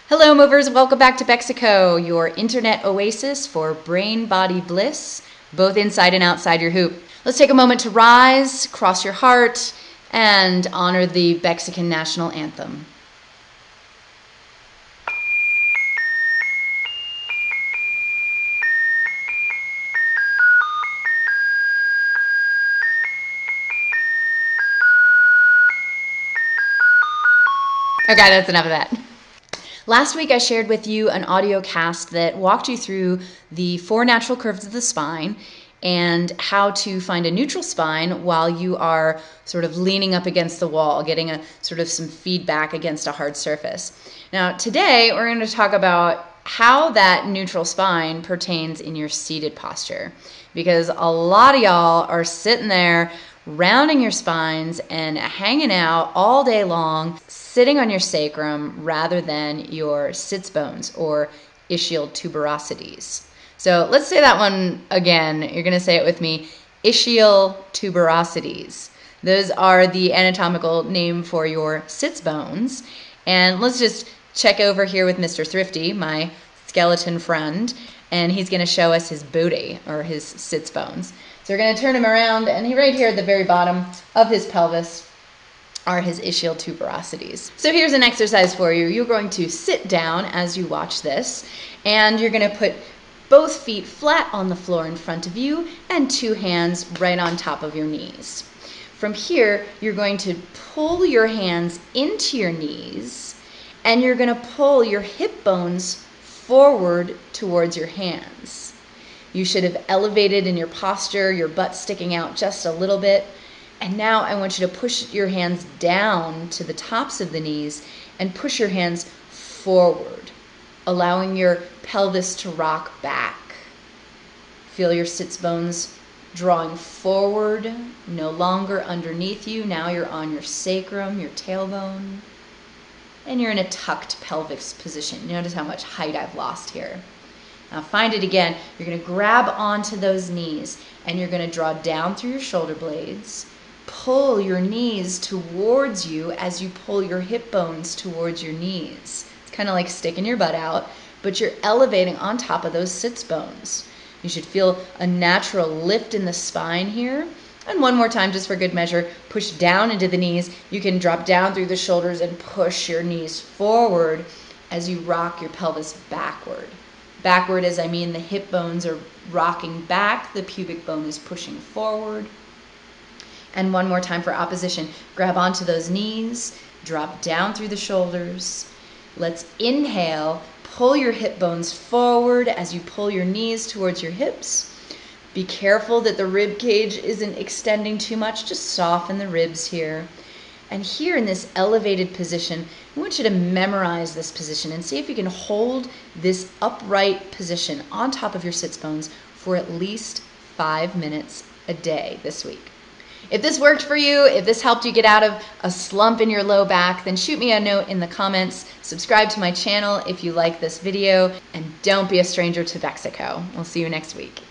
Hello movers, welcome back to Bexico, your internet oasis for brain-body bliss, both inside and outside your hoop. Let's take a moment to rise, cross your heart, and honor the Mexican national anthem. Okay, that's enough of that. Last week I shared with you an audio cast that walked you through the 4 natural curves of the spine and how to find a neutral spine while you are sort of leaning up against the wall, getting a sort of some feedback against a hard surface. Now today we're going to talk about how that neutral spine pertains in your seated posture, because a lot of y'all are sitting there rounding your spines and hanging out all day long, sitting on your sacrum rather than your sits bones or ischial tuberosities. So let's say that one again. You're going to say it with me. Ischial tuberosities. Those are the anatomical name for your sits bones. And let's just check over here with Mr. Thrifty, my skeleton friend, and he's going to show us his booty or his sits bones. So we're going to turn him around, and right here at the very bottom of his pelvis are his ischial tuberosities. So here's an exercise for you. You're going to sit down as you watch this, and you're going to put both feet flat on the floor in front of you and 2 hands right on top of your knees. From here, you're going to pull your hands into your knees, and you're going to pull your hip bones forward towards your hands. You should have elevated in your posture, your butt sticking out just a little bit. And now I want you to push your hands down to the tops of the knees and push your hands forward, allowing your pelvis to rock back. Feel your sits bones drawing forward, no longer underneath you. Now you're on your sacrum, your tailbone, and you're in a tucked pelvis position. Notice how much height I've lost here. Now find it again. You're going to grab onto those knees and you're going to draw down through your shoulder blades. Pull your knees towards you as you pull your hip bones towards your knees. It's kind of like sticking your butt out, but you're elevating on top of those sits bones. You should feel a natural lift in the spine here. And one more time, just for good measure, push down into the knees. You can drop down through the shoulders and push your knees forward as you rock your pelvis backward. Backward as I mean the hip bones are rocking back, the pubic bone is pushing forward. And one more time for opposition. Grab onto those knees, drop down through the shoulders. Let's inhale, pull your hip bones forward as you pull your knees towards your hips. Be careful that the rib cage isn't extending too much, just soften the ribs here. And here in this elevated position, I want you to memorize this position and see if you can hold this upright position on top of your sits bones for at least 5 minutes a day this week. If this worked for you, if this helped you get out of a slump in your low back, then shoot me a note in the comments. Subscribe to my channel if you like this video, and don't be a stranger to Bexico. We'll see you next week.